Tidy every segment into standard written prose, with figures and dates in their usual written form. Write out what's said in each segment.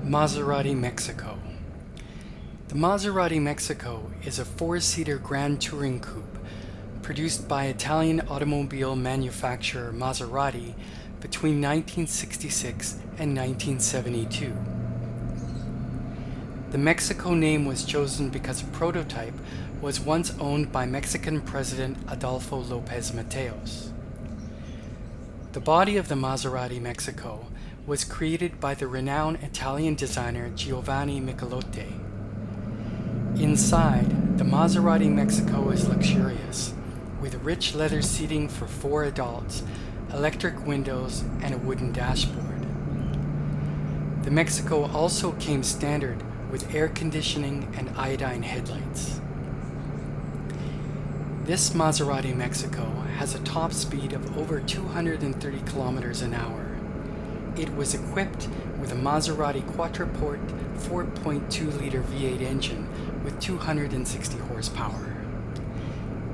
Maserati Mexico. The Maserati Mexico is a four-seater Grand Touring coupe produced by Italian automobile manufacturer Maserati between 1966 and 1972. The Mexico name was chosen because a prototype was once owned by Mexican President Adolfo López Mateos. The body of the Maserati Mexico was created by the renowned Italian designer Giovanni Michelotti. Inside, the Maserati Mexico is luxurious, with rich leather seating for 4 adults, electric windows, and a wooden dashboard. The Mexico also came standard with air conditioning and iodine headlights. This Maserati Mexico has a top speed of over 230 kilometers an hour. It was equipped with a Maserati Quattroporte 4.2-liter V8 engine with 260 horsepower.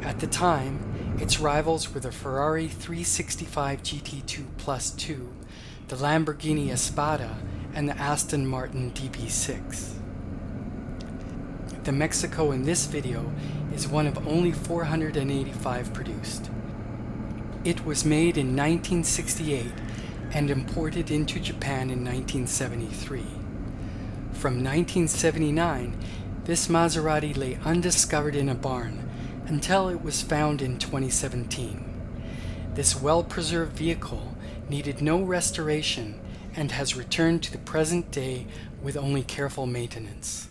At the time, its rivals were the Ferrari 365 GT2 Plus 2, the Lamborghini Espada, and the Aston Martin DB6. The Mexico in this video is one of only 485 produced. It was made in 1968 and imported into Japan in 1973. From 1979, this Maserati lay undiscovered in a barn until it was found in 2017. This well-preserved vehicle needed no restoration and has returned to the present day with only careful maintenance.